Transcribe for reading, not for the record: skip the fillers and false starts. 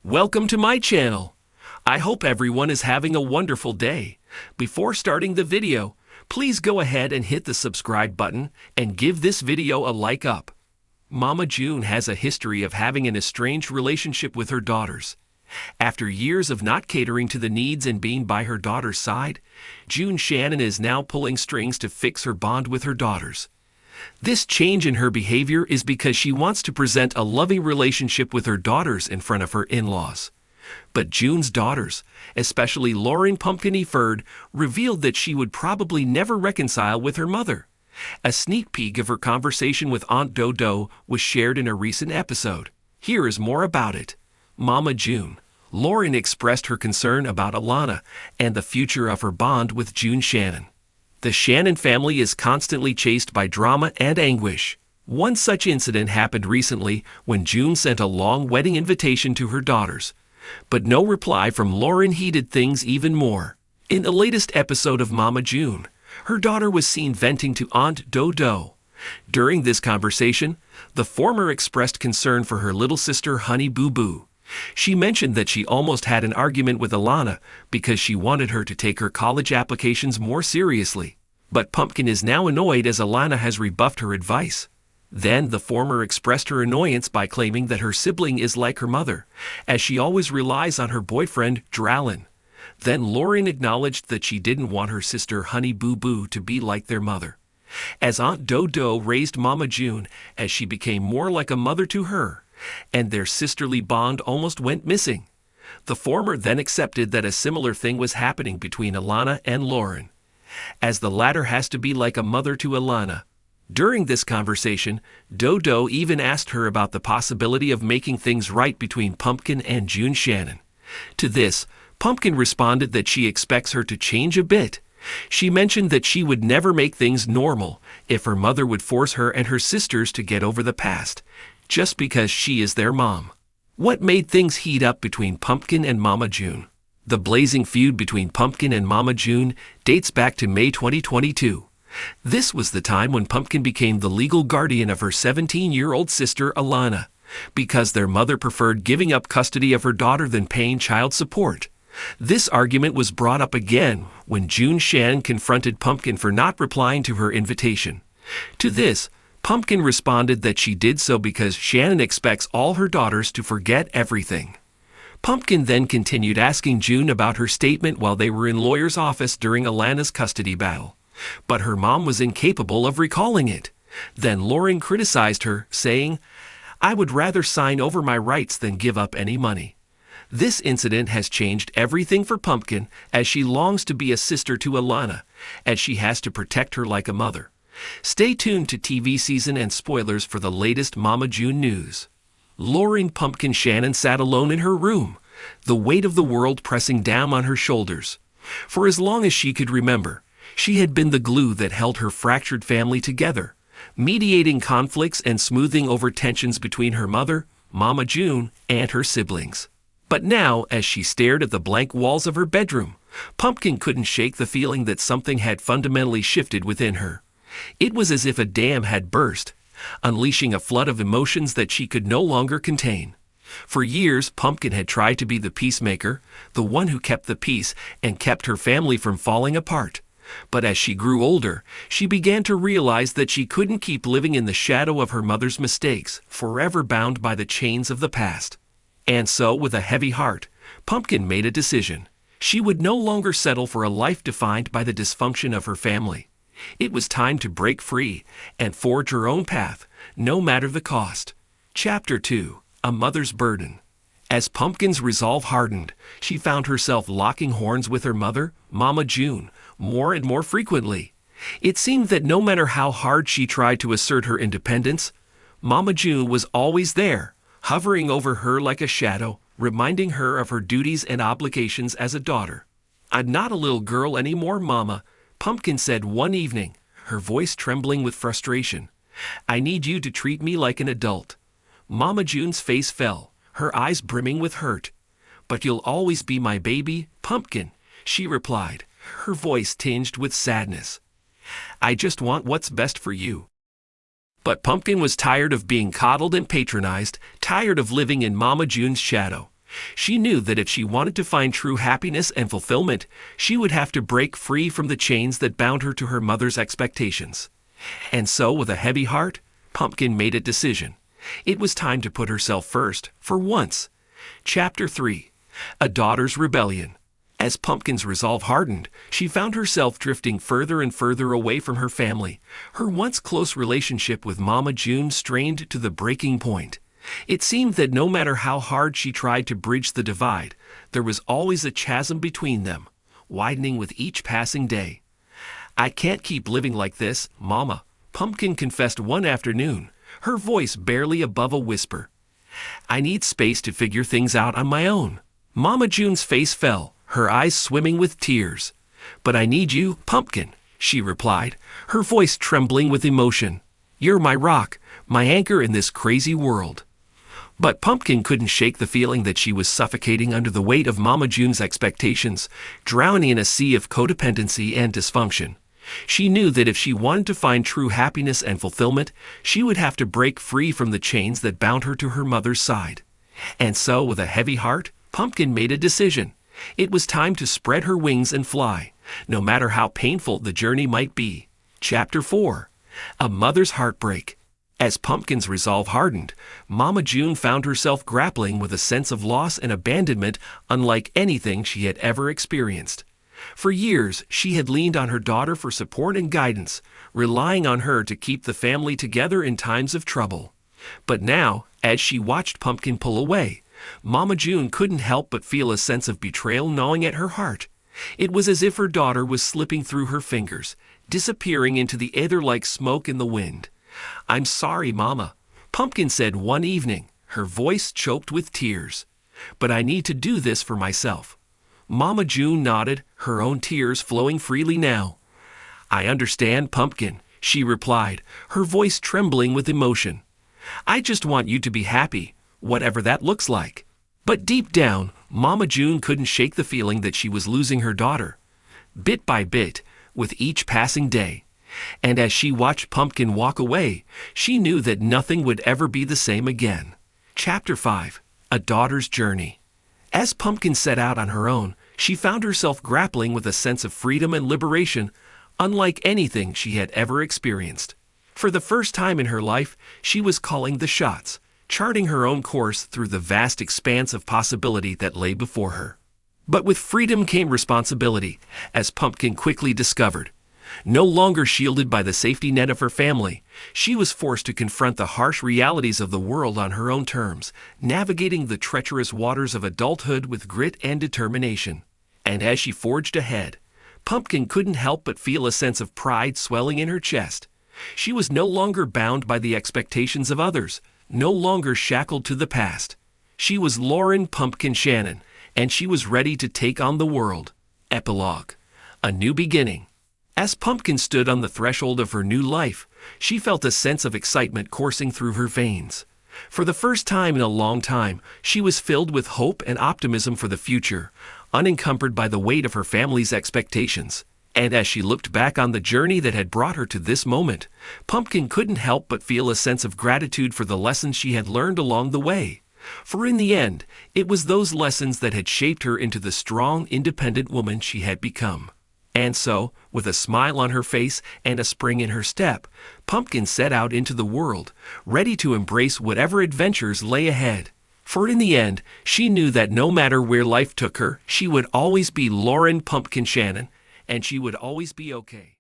Welcome to my channel. I hope everyone is having a wonderful day. Before starting the video, please go ahead and hit the subscribe button and give this video a like up. Mama June has a history of having an estranged relationship with her daughters. After years of not catering to the needs and being by her daughter's side, June Shannon is now pulling strings to fix her bond with her daughters. This change in her behavior is because she wants to present a loving relationship with her daughters in front of her in-laws. But June's daughters, especially Lauren Pumpkin Eford, revealed that she would probably never reconcile with her mother. A sneak peek of her conversation with Aunt Dodo was shared in a recent episode. Here is more about it. Mama June. Lauren expressed her concern about Alana and the future of her bond with June Shannon. The Shannon family is constantly chased by drama and anguish. One such incident happened recently when June sent a long wedding invitation to her daughters. But no reply from Lauren heated things even more. In the latest episode of Mama June, her daughter was seen venting to Aunt Dodo. During this conversation, the former expressed concern for her little sister Honey Boo Boo. She mentioned that she almost had an argument with Alana because she wanted her to take her college applications more seriously. But Pumpkin is now annoyed as Alana has rebuffed her advice. Then the former expressed her annoyance by claiming that her sibling is like her mother, as she always relies on her boyfriend, Dralin. Then Lauren acknowledged that she didn't want her sister Honey Boo Boo to be like their mother. As Aunt Dodo raised Mama June as she became more like a mother to her, and their sisterly bond almost went missing. The former then accepted that a similar thing was happening between Alana and Lauren, as the latter has to be like a mother to Alana. During this conversation, Dodo even asked her about the possibility of making things right between Pumpkin and June Shannon. To this, Pumpkin responded that she expects her to change a bit. She mentioned that she would never make things normal if her mother would force her and her sisters to get over the past, just because she is their mom. What made things heat up between Pumpkin and Mama June? The blazing feud between Pumpkin and Mama June dates back to May 2022. This was the time when Pumpkin became the legal guardian of her 17-year-old sister Alana, because their mother preferred giving up custody of her daughter than paying child support. This argument was brought up again when June Shannon confronted Pumpkin for not replying to her invitation. To this, Pumpkin responded that she did so because Shannon expects all her daughters to forget everything. Pumpkin then continued asking June about her statement while they were in lawyer's office during Alana's custody battle, but her mom was incapable of recalling it. Then Lauren criticized her, saying, "I would rather sign over my rights than give up any money." This incident has changed everything for Pumpkin, as she longs to be a sister to Alana, as she has to protect her like a mother. Stay tuned to TV season and spoilers for the latest Mama June news. Lauren Pumpkin Shannon sat alone in her room, the weight of the world pressing down on her shoulders. For as long as she could remember, she had been the glue that held her fractured family together, mediating conflicts and smoothing over tensions between her mother, Mama June, and her siblings. But now, as she stared at the blank walls of her bedroom, Pumpkin couldn't shake the feeling that something had fundamentally shifted within her. It was as if a dam had burst, unleashing a flood of emotions that she could no longer contain. For years, Pumpkin had tried to be the peacemaker, the one who kept the peace and kept her family from falling apart. But as she grew older, she began to realize that she couldn't keep living in the shadow of her mother's mistakes, forever bound by the chains of the past. And so, with a heavy heart, Pumpkin made a decision. She would no longer settle for a life defined by the dysfunction of her family. It was time to break free and forge her own path, no matter the cost. Chapter 2. A Mother's Burden. As Pumpkin's resolve hardened, she found herself locking horns with her mother, Mama June, more and more frequently. It seemed that no matter how hard she tried to assert her independence, Mama June was always there, hovering over her like a shadow, reminding her of her duties and obligations as a daughter. "I'm not a little girl anymore, Mama," Pumpkin said one evening, her voice trembling with frustration. "I need you to treat me like an adult." Mama June's face fell, her eyes brimming with hurt. "But you'll always be my baby, Pumpkin," she replied, her voice tinged with sadness. "I just want what's best for you." But Pumpkin was tired of being coddled and patronized, tired of living in Mama June's shadow. She knew that if she wanted to find true happiness and fulfillment, she would have to break free from the chains that bound her to her mother's expectations. And so, with a heavy heart, Pumpkin made a decision. It was time to put herself first, for once. Chapter 3. A Daughter's Rebellion. As Pumpkin's resolve hardened, she found herself drifting further and further away from her family. Her once close relationship with Mama June strained to the breaking point. It seemed that no matter how hard she tried to bridge the divide, there was always a chasm between them, widening with each passing day. "I can't keep living like this, Mama," Pumpkin confessed one afternoon, her voice barely above a whisper. "I need space to figure things out on my own." Mama June's face fell, her eyes swimming with tears. "But I need you, Pumpkin," she replied, her voice trembling with emotion. "You're my rock, my anchor in this crazy world." But Pumpkin couldn't shake the feeling that she was suffocating under the weight of Mama June's expectations, drowning in a sea of codependency and dysfunction. She knew that if she wanted to find true happiness and fulfillment, she would have to break free from the chains that bound her to her mother's side. And so, with a heavy heart, Pumpkin made a decision. It was time to spread her wings and fly, no matter how painful the journey might be. Chapter 4. A Mother's Heartbreak. As Pumpkin's resolve hardened, Mama June found herself grappling with a sense of loss and abandonment unlike anything she had ever experienced. For years, she had leaned on her daughter for support and guidance, relying on her to keep the family together in times of trouble. But now, as she watched Pumpkin pull away, Mama June couldn't help but feel a sense of betrayal gnawing at her heart. It was as if her daughter was slipping through her fingers, disappearing into the ether like smoke in the wind. "I'm sorry, Mama," Pumpkin said one evening, her voice choked with tears. "But I need to do this for myself." Mama June nodded, her own tears flowing freely now. "I understand, Pumpkin," she replied, her voice trembling with emotion. "I just want you to be happy, whatever that looks like." But deep down, Mama June couldn't shake the feeling that she was losing her daughter. Bit by bit, with each passing day. And as she watched Pumpkin walk away, she knew that nothing would ever be the same again. Chapter 5. A Daughter's Journey. As Pumpkin set out on her own, she found herself grappling with a sense of freedom and liberation unlike anything she had ever experienced. For the first time in her life, she was calling the shots, charting her own course through the vast expanse of possibility that lay before her. But with freedom came responsibility, as Pumpkin quickly discovered. No longer shielded by the safety net of her family, she was forced to confront the harsh realities of the world on her own terms, navigating the treacherous waters of adulthood with grit and determination. And as she forged ahead, Pumpkin couldn't help but feel a sense of pride swelling in her chest. She was no longer bound by the expectations of others, no longer shackled to the past. She was Lauren Pumpkin Shannon, and she was ready to take on the world. Epilogue. A New Beginning. As Pumpkin stood on the threshold of her new life, she felt a sense of excitement coursing through her veins. For the first time in a long time, she was filled with hope and optimism for the future, unencumbered by the weight of her family's expectations. And as she looked back on the journey that had brought her to this moment, Pumpkin couldn't help but feel a sense of gratitude for the lessons she had learned along the way. For in the end, it was those lessons that had shaped her into the strong, independent woman she had become. And so, with a smile on her face and a spring in her step, Pumpkin set out into the world, ready to embrace whatever adventures lay ahead. For in the end, she knew that no matter where life took her, she would always be Lauren Pumpkin Shannon, and she would always be okay.